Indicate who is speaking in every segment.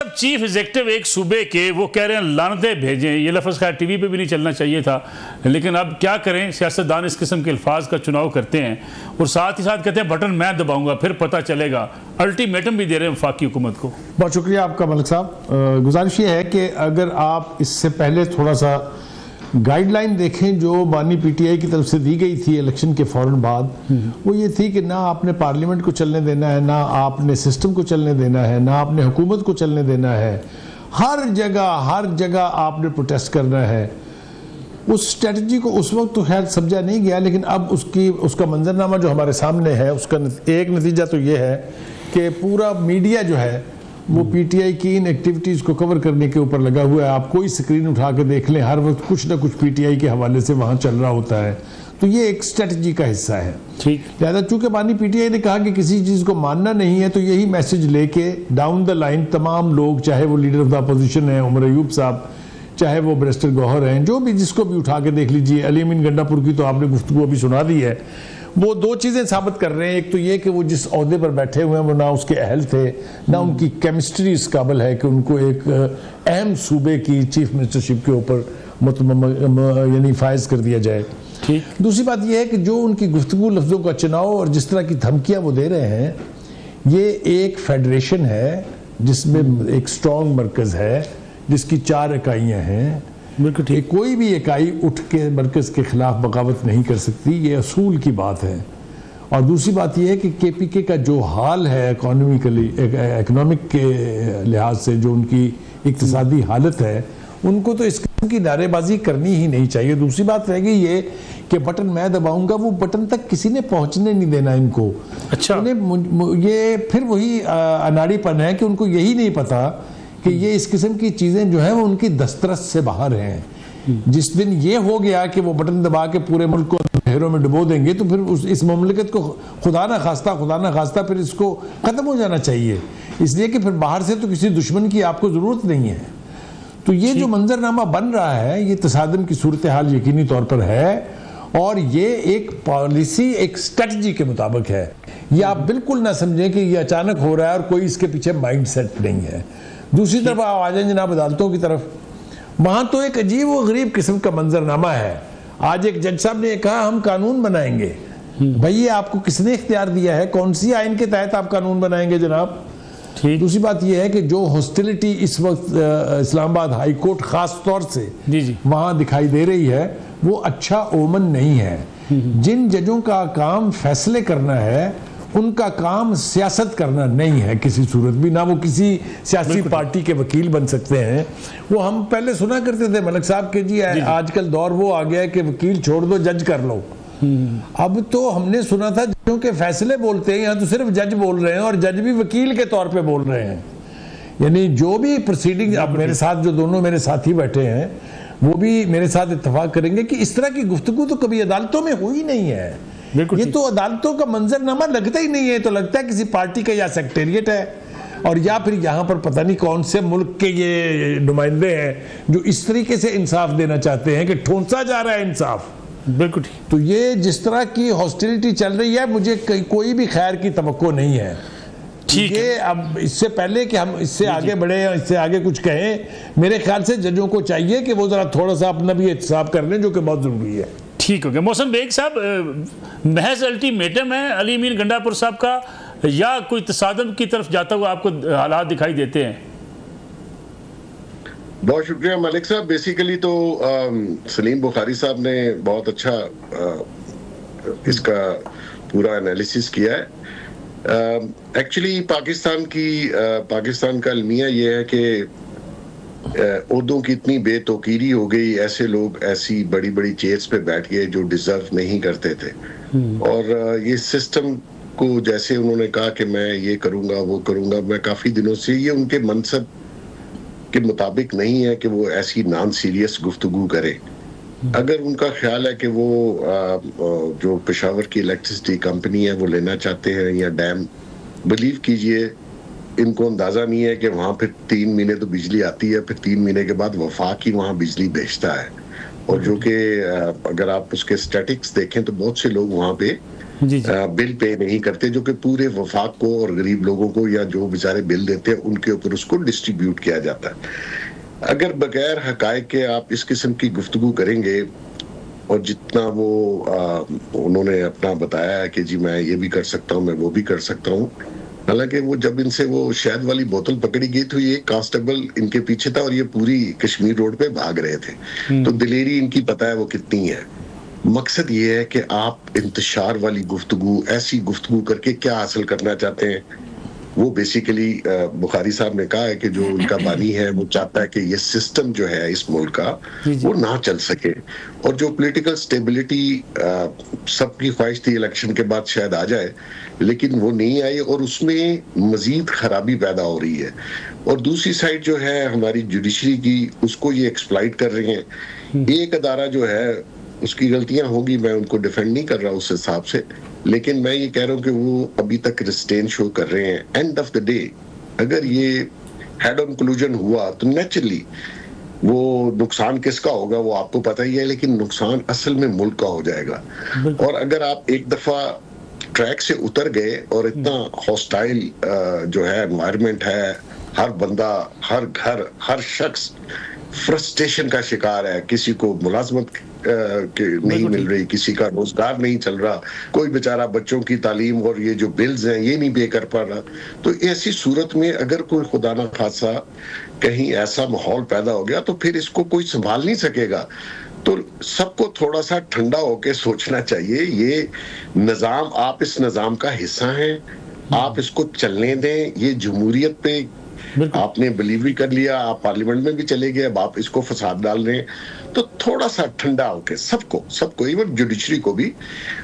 Speaker 1: Chief executive एक सूबे के वो कह रहे हैं लानतें भेजें, ये लफ्ज़ खैर टीवी पे भी नहीं चलना चाहिए था, लेकिन अब क्या करें, सियासतदान इस किस्म के अल्फाज का चुनाव करते हैं और साथ ही साथ कहते हैं बटन मैं दबाऊंगा फिर पता चलेगा। अल्टीमेटम भी दे रहे हैं वफाकी हुकूमत को।
Speaker 2: बहुत शुक्रिया आपका मलिक साहब। गुजारिश ये है कि अगर आप इससे पहले थोड़ा सा गाइडलाइन देखें जो बानी पीटीआई की तरफ से दी गई थी इलेक्शन के फ़ौरन बाद, वो ये थी कि ना आपने पार्लियामेंट को चलने देना है, ना आपने सिस्टम को चलने देना है, ना आपने हुकूमत को चलने देना है, हर जगह आपने प्रोटेस्ट करना है। उस स्ट्रेटजी को उस वक्त तो खैर समझा नहीं गया, लेकिन अब उसका मंजरनामा जो हमारे सामने है उसका एक नतीजा तो ये है कि पूरा मीडिया जो है वो पीटीआई की इन एक्टिविटीज़ को कवर करने के ऊपर लगा हुआ है। आप कोई स्क्रीन उठा के देख लें, हर वक्त कुछ ना कुछ पीटीआई के हवाले से वहाँ चल रहा होता है। तो ये एक स्ट्रेटजी का हिस्सा है।
Speaker 1: ठीक,
Speaker 2: लिहाजा चूंकि बानी पीटीआई ने कहा कि किसी चीज़ को मानना नहीं है, तो यही मैसेज लेके डाउन द लाइन तमाम लोग, चाहे वो लीडर ऑफ द अपोजिशन है उमर अयूब साहब, चाहे वो बैरिस्टर गौहर हैं, जो भी जिसको भी उठा के देख लीजिए, अली अमीन गंडापुर की तो आपने गुफ्तगू अभी सुना दी है, वो दो चीज़ें साबित कर रहे हैं। एक तो ये कि वो जिस ओहदे पर बैठे हुए हैं वो ना उसके अहल थे, ना उनकी केमिस्ट्री इस काबिल है कि उनको एक अहम सूबे की चीफ मिनिस्टरशिप के ऊपर यानी फायज कर दिया जाए।
Speaker 1: ठीक,
Speaker 2: दूसरी बात यह है कि जो उनकी गुफ्तगू, लफ्ज़ों का चुनाव और जिस तरह की धमकियाँ वो दे रहे हैं, ये एक फेडरेशन है जिसमें एक स्ट्रॉन्ग मरकज़ है जिसकी 4 इकाइयाँ हैं।
Speaker 1: बिल्कुल ठीक,
Speaker 2: कोई भी इकाई उठ के मरकज़ के खिलाफ बगावत नहीं कर सकती, ये असूल की बात है। और दूसरी बात यह है कि केपीके का जो हाल है इकोनॉमिक के लिहाज से, जो उनकी इक्तिसादी हालत है, उनको तो इस किस्म की नारेबाजी करनी ही नहीं चाहिए। दूसरी बात रह गई ये कि बटन मैं दबाऊंगा, वो बटन तक किसी ने पहुंचने नहीं देना इनको।
Speaker 1: अच्छा,
Speaker 2: ये फिर वही अनाड़ीपन है कि उनको यही नहीं पता कि ये इस किस्म की चीज़ें जो हैं वो उनकी दस्तरस से बाहर हैं। जिस दिन ये हो गया कि वो बटन दबा के पूरे मुल्क को नहरों में डुबो देंगे, तो फिर इस मुमलिकत को खुदा ना खास्ता फिर इसको ख़त्म हो जाना चाहिए, इसलिए कि फिर बाहर से तो किसी दुश्मन की आपको ज़रूरत नहीं है। तो ये जो मंजरनामा बन रहा है, ये तसादम की सूरत हाल यकीनी तौर पर है, और ये एक पॉलिसी, एक स्ट्रेटजी के मुताबिक है। ये आप बिल्कुल ना समझें कि ये अचानक हो रहा है और कोई इसके पीछे माइंड सेट नहीं है। दूसरी तरफ आप आ जाएं जनाब अदालतों की तरफ, वहाँ तो एक अजीब व गरीब किस्म का मंजरनामा है। आज एक जज साहब ने कहा हम कानून बनाएंगे। भाई ये आपको किसने इख्तियार दिया है? कौन सी आइन के तहत आप कानून बनाएंगे जनाब? दूसरी बात यह है कि जो हॉस्टिलिटी इस वक्त इस्लामाबाद हाई कोर्ट खास तौर से वहाँ दिखाई दे रही है, वो अच्छा ओमन नहीं है। जिन जजों का काम फैसले करना है, उनका काम सियासत करना नहीं है किसी सूरत भी, ना वो किसी सियासी पार्टी के वकील बन सकते हैं। वो हम पहले सुना करते थे मलिक साहब के जी आजकल दौर वो आ गया है कि वकील छोड़ दो जज कर लो। अब तो हमने सुना था जजों के फैसले बोलते हैं, यहाँ तो सिर्फ जज बोल रहे हैं और जज भी वकील के तौर पे बोल रहे हैं। यानी जो भी प्रोसीडिंग, अब मेरे साथ जो दोनों मेरे साथी बैठे हैं वो भी मेरे साथ इत्तेफाक करेंगे कि इस तरह की गुफ्तगू तो कभी अदालतों में हुई नहीं है। ये तो अदालतों का मंजरनामा लगता ही नहीं है, तो लगता है किसी पार्टी का या सेक्रेटेरिएट है, और या फिर यहाँ पर पता नहीं कौन से मुल्क के ये नुमाइंदे हैं जो इस तरीके से इंसाफ देना चाहते हैं कि ठूंसा जा रहा है इंसाफ।
Speaker 1: बिल्कुल ठीक।
Speaker 2: तो ये जिस तरह की हॉस्टिलिटी चल रही है, मुझे कोई भी खैर की तवक्को नहीं है। ठीक है, अब इससे पहले कि हम इससे आगे बढ़े या इससे आगे कुछ कहें, मेरे ख्याल से जजों को चाहिए कि वो जरा थोड़ा सा अपना भी एहतसाब कर लें, जो कि बहुत जरूरी है।
Speaker 1: ठीक हो गया। मोहसिन बेग साहब, महज अल्टीमेटम है अली अमीन गंडापुर साहब का, या कोई तसादम की तरफ जाता हुआ आपको हालात दिखाई देते हैं?
Speaker 3: बहुत शुक्रिया मलिक साहब। बेसिकली तो सलीम बुखारी साहब ने बहुत अच्छा इसका पूरा एनालिसिस किया है। एक्चुअली पाकिस्तान का अलमिया ये है कि उर्दों की इतनी बेतौकीरी हो गई, ऐसे लोग ऐसी बड़ी बड़ी चेयर्स पे बैठ गए जो डिजर्व नहीं करते थे, और ये सिस्टम को जैसे उन्होंने कहा कि मैं ये करूंगा वो करूंगा, मैं काफी दिनों से ये उनके मनसब के मुताबिक नहीं है कि वो ऐसी नॉन सीरियस गुफ्तगू करे। अगर उनका ख्याल है कि वो जो पेशावर की इलेक्ट्रिसिटी कंपनी है वो लेना चाहते हैं या डैम, बिलीव कीजिए इनको अंदाजा नहीं है कि वहाँ फिर 3 महीने तो बिजली आती है, फिर 3 महीने के बाद वफाक ही वहाँ बिजली बेचता है, और जो कि अगर आप उसके स्टैटिक्स देखें तो बहुत से लोग वहाँ पे बिल पे नहीं करते, जो कि पूरे वफाक को और गरीब लोगों को या जो बेचारे बिल देते हैं उनके ऊपर उसको डिस्ट्रीब्यूट किया जाता है। अगर बगैर हकायक के आप इस किस्म की गुफ्तगू करेंगे और जितना वो उन्होंने अपना बताया है कि जी मैं ये भी कर सकता हूँ, मैं वो भी कर सकता हूँ, हालांकि वो जब इनसे वो शहद वाली बोतल पकड़ी गई तो ये कांस्टेबल इनके पीछे था और ये पूरी कश्मीर रोड पे भाग रहे थे। तो दिलेरी इनकी पता है वो कितनी है। मकसद ये है कि आप इंतशार वाली गुफ्तगू, ऐसी गुफ्तगू करके क्या हासिल करना चाहते हैं। वो बेसिकली बुखारी साहब ने कहा है कि जो उनका बानी है वो चाहता है कि ये सिस्टम जो है इस मुल्क का वो ना चल सके, और जो पॉलिटिकल स्टेबिलिटी सबकी ख्वाहिश थी इलेक्शन के बाद शायद आ जाए, लेकिन वो नहीं आई और उसमें मजीद खराबी पैदा हो रही है। और दूसरी साइड जो है हमारी जुडिशरी की, उसको ये एक्सप्लॉइट कर रहे हैं। एक अदारा जो है उसकी गलतियां होगी, मैं उनको डिफेंड नहीं कर रहा उस हिसाब से, लेकिन मैं ये कह रहा हूँ कि वो अभी तक रिस्ट्रेन शो कर रहे हैं। एंड ऑफ द डे अगर ये हेड ऑन कंक्लूजन हुआ तो नेचुरली वो नुकसान किसका होगा वो आपको पता ही है, लेकिन नुकसान असल में मुल्क का हो जाएगा। और अगर आप एक दफा ट्रैक से उतर गए और इतना हॉस्टाइल जो है एनवायरनमेंट है, हर बंदा, हर घर, हर शख्स फ्रस्ट्रेशन का शिकार है, किसी को मुलाजमत नहीं मिल रही, किसी का रोजगार नहीं चल रहा, कोई बेचारा बच्चों की तालीम और ये जो बिल्स हैं ये नहीं पे कर पा रहा। तो ऐसी सूरत में अगर कोई खुदा ना खासा कहीं ऐसा माहौल पैदा हो गया तो फिर इसको कोई संभाल नहीं सकेगा। तो सबको थोड़ा सा ठंडा होकर सोचना चाहिए। ये निजाम, आप इस निजाम का हिस्सा हैं, आप इसको चलने दें। ये जमहूरियत पे आपने बिलीव भी कर लिया, आप पार्लियामेंट में भी चले गए, अब आप इसको फसाद डाल रहे हैं। तो थोड़ा सा ठंडा होके सबको इवन जुडिशरी को भी।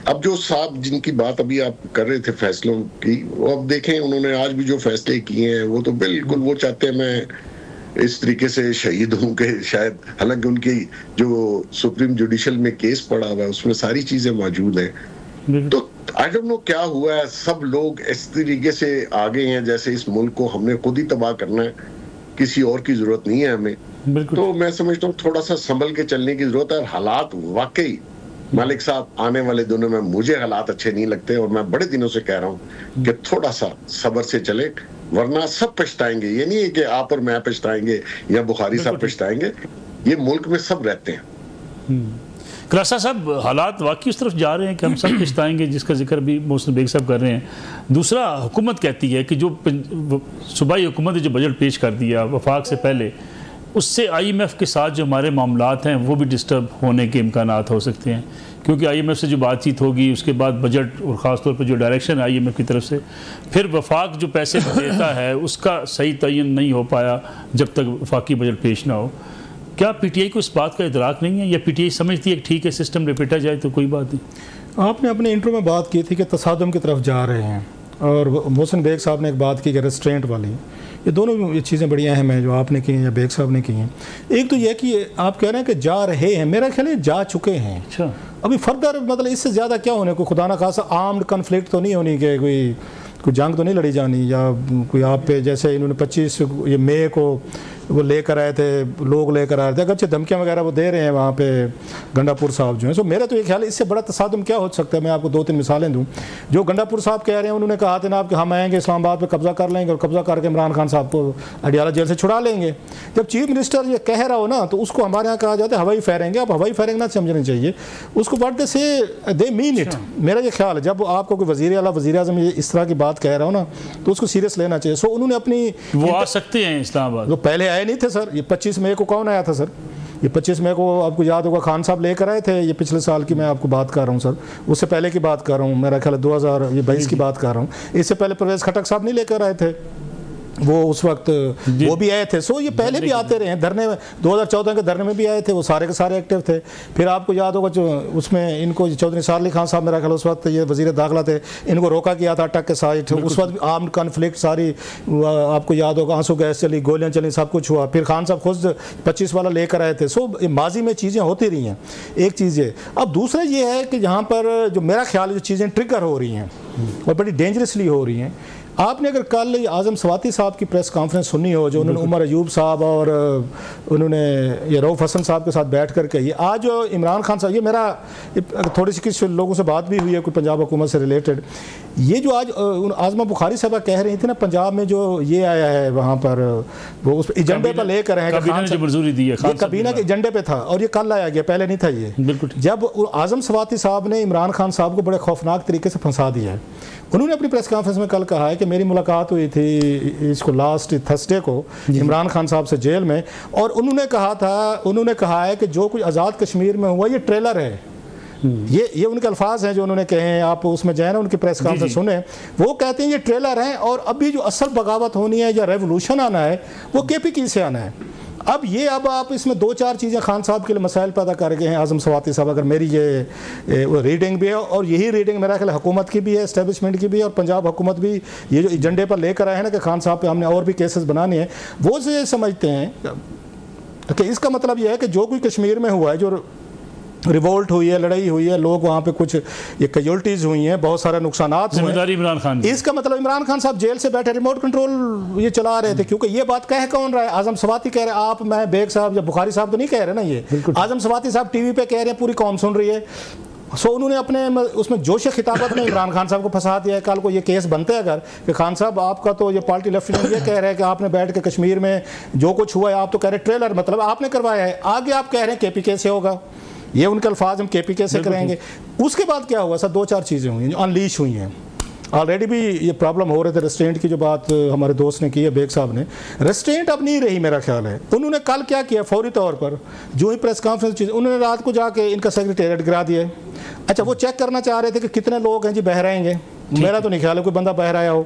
Speaker 3: अब जो साहब जिनकी बात अभी आप कर रहे थे फैसलों की, वो अब देखें उन्होंने आज भी जो फैसले किए हैं वो तो बिल्कुल वो चाहते हैं मैं इस तरीके से शहीद हूं कि शायद, हालांकि उनकी जो सुप्रीम जुडिशल में केस पड़ा हुआ है उसमें सारी चीजें मौजूद हैं। तो आई डोंट नो क्या हुआ है, सब लोग इस तरीके से आ गए हैं जैसे इस मुल्क को हमने खुद ही तबाह करना है, किसी और की जरूरत नहीं है हमें। तो मैं समझता हूँ थोड़ा सा संभल के चलने की जरूरत है। और हालात वाकई मालिक साहब आने वाले दिनों में मुझे हालात अच्छे नहीं लगते और मैं बड़े दिनों से कह रहा हूँ कि थोड़ा सा सब्र से चले, वरना सब पछताएंगे। ये नहीं है कि आप और मैं पछताएंगे या बुखारी साहब पछताएंगे, ये मुल्क में सब रहते हैं।
Speaker 1: खलासा साहब, हालात वाकई उस तरफ जा रहे हैं कि हम सब पछताएंगे, जिसका जिक्र भी मोहसिन बेग साहब कर रहे हैं। दूसरा, हुकूमत कहती है कि जो सूबाई हुकूमत ने जो बजट पेश कर दिया वफाक से पहले, उससे IMF के साथ जो हमारे मामलात हैं वो भी डिस्टर्ब होने के इम्कानात हो सकते हैं, क्योंकि IMF से जो बातचीत होगी उसके बाद बजट और ख़ास तौर पर जो डायरेक्शन है IMF की तरफ से, फिर वफाक जो पैसे देता है उसका सही तयन नहीं हो पाया जब तक वफाकी बजट पेश ना हो। क्या PTI को इस बात का इदराक नहीं है, या PTI समझती है कि ठीक है सिस्टम रिपीटा जाए तो कोई बात नहीं?
Speaker 4: आपने अपने इंट्रो में बात की थी कि तसादुम की तरफ जा रहे हैं, और मोहसिन बेग साहब ने एक बात की कि रेस्ट्रेंट वाली, ये दोनों ये चीज़ें बड़ी अहम हैं जो आपने की हैं या बेग साहब ने की हैं। एक तो यह कि आप कह रहे हैं कि जा रहे हैं, मेरा ख्याल है जा चुके हैं।
Speaker 1: अच्छा,
Speaker 4: अभी फर्दर मतलब इससे ज़्यादा क्या होने को, खुदा ना खासा आर्म्ड कन्फ्लिक्ट तो नहीं होनी कि कोई जंग तो नहीं लड़ी जानी, या कोई आप पे जैसे इन्होंने 25 ये मई को वो लेकर आए थे, लोग लेकर आए थे, अगरचे धमकियाँ वगैरह वो दे रहे हैं वहाँ पे गंडापुर साहब जो हैं। सो मेरा तो ये ख्याल है इससे बड़ा तसादुम क्या हो सकता है। मैं आपको 2-3 मिसालें दूँ। जो गंडापुर साहब कह रहे हैं, उन्होंने कहा था ना कि हम आएंगे इस्लामाबाद पे कब्जा कर लेंगे और कब्जा करके इमरान खान साहब को अडियाला जेल से छुड़ा लेंगे। जब चीफ मिनिस्टर ये कह रहा हो ना, तो उसको हमारे यहाँ कहा जाता है हवाई फायरिंग। आप हवाई फायरिंग ना समझनी चाहिए उसको, बट से दे मीन इट। मेरा ये ख्याल है जब आपको कोई वज़ीर आला वज़ीर आज़म इस तरह की बात कह रहा हो ना, तो उसको सीरियस लेना चाहिए। सो उन्होंने अपनी,
Speaker 1: वो आ सकते हैं इस्लामाबाद,
Speaker 4: वो पहले आए नहीं थे सर। ये 25 मई को कौन आया था सर? ये 25 मई को आपको याद होगा खान साहब लेकर आए थे। ये पिछले साल की मैं आपको बात कर रहा हूँ सर, उससे पहले की बात कर रहा हूँ, मेरा ख्याल है 2022 की बात कर रहा हूँ। इससे पहले परवेज़ खटक साहब नहीं लेकर आए थे, वो उस वक्त वो भी आए थे। सो ये पहले भी आते रहे हैं धरने में, 2014 के धरने में भी आए थे, वो सारे के सारे एक्टिव थे। फिर आपको याद होगा जो उसमें इनको चौधरी सार अली खान साहब, मेरा ख्याल उस वक्त ये वज़ीर दाखिला थे, इनको रोका किया था अटक के साइड। उस वक्त आर्म्ड कन्फ्लिक्ट सारी आपको याद होगा, आंसू गैस चली, गोलियां चली, सब कुछ हुआ। फिर खान साहब खुद 25 वाला लेकर आए थे। सो माजी में चीज़ें होती रही हैं, एक चीज़ ये। अब दूसरा ये है कि यहाँ पर जो मेरा ख्याल है जो चीज़ें ट्रिगर हो रही हैं और बड़ी डेंजरसली हो रही हैं, आपने अगर कल आज़म स्वाति साहब की प्रेस कॉन्फ्रेंस सुनी हो, जो उन्होंने उमर अयूब साहब और उन्होंने ये रऊफ़ हसन साहब के साथ बैठ कर कही, आज जो इमरान खान साहब, ये मेरा थोड़ी सी किसी लोगों से बात भी हुई है कोई पंजाब हुकूमत से रिलेटेड, ये जो आज आज़मा बुखारी साहब कह रही थी ना, पंजाब में जो ये आया है वहाँ पर वो उस एजेंडे पर लेकर हैं,
Speaker 1: मंजूरी दी है,
Speaker 4: ये कबीना के एजेंडे पे था और ये कल आया गया, पहले नहीं था ये।
Speaker 1: बिल्कुल,
Speaker 4: जब आज़म स्वाति साहब ने इमरान खान साहब को बड़े खौफनाक तरीके से फंसा दिया है। उन्होंने अपनी प्रेस कॉन्फ्रेंस में कल कहा है कि मेरी मुलाकात हुई थी इसको लास्ट थर्सडे को इमरान खान साहब से जेल में, और उन्होंने कहा है कि जो कुछ आज़ाद कश्मीर में हुआ ये ट्रेलर है। ये उनके अल्फाज हैं जो उन्होंने कहे हैं, आप उसमें जाए ना उनकी प्रेस कॉन्फ्रेंस सुने, वो कहते हैं ये ट्रेलर है और अभी जो असल बगावत होनी है या रेवोल्यूशन आना है वो KPK से आना है। अब आप इसमें 2-4 चीज़ें खान साहब के लिए मसाइल पैदा कर गए हैं आज़म स्वाति साहब, अगर मेरी ये रीडिंग भी है, और यही रीडिंग मेरा ख्याल हुकूमत की भी है, एस्टेब्लिशमेंट की भी है, और पंजाब हुकूमत भी ये जो एजेंडे पर लेकर आए हैं ना कि खान साहब पे हमने और भी केसेस बनाने हैं, वो से समझते हैं कि इसका मतलब यह है कि जो कोई कश्मीर में हुआ है, जो रिवोल्ट हुई है, लड़ाई हुई है, लोग वहाँ पे कुछ ये कैजुअल्टीज हुई हैं, बहुत सारे नुकसानात
Speaker 1: जिम्मेदारी इमरान खान,
Speaker 4: इसका मतलब इमरान खान साहब जेल से बैठे रिमोट कंट्रोल ये चला रहे थे, क्योंकि ये बात कह कौन रहा है? आज़म स्वाति कह रहे हैं, आप, मैं, बेग साहब या बुखारी साहब तो नहीं कह रहे ना, ये आज़म स्वाति साहब टीवी पे कह रहे हैं, पूरी कौम सुन रही है। सो उन्होंने अपने उसमें जोश खिताबत में इमरान खान साहब को फंसा दिया है। कल को ये केस बनते हैं अगर कि खान साहब आपका तो ये पार्टी लेफ्टिनेंट ये कह रहे हैं कि आपने बैठ के कश्मीर में जो कुछ हुआ है आप तो कह रहे ट्रेलर, मतलब आपने करवाया है, आगे आप कह रहे हैं KPK से होगा, ये उनके अल्फाज हम KPK से करेंगे। उसके बाद क्या हुआ सर, 2-4 चीज़ें हुई जो अनलीश हुई हैं। ऑलरेडी भी ये प्रॉब्लम हो रहे थे, रेस्ट्रेंट की जो बात हमारे दोस्त ने की है, बेग साहब ने, रेस्ट्रेंट अब नहीं रही मेरा ख्याल है। उन्होंने कल क्या किया, फौरी तौर पर जो ही प्रेस कॉन्फ्रेंस चीज़, उन्होंने रात को जाके इनका सेक्रेटेरिएट गिरा दिया। अच्छा, वो चेक करना चाह रहे थे कि कितने लोग हैं जी बह रहेंगे, मेरा तो नहीं ख्याल है कोई बंदा बह रहा हो।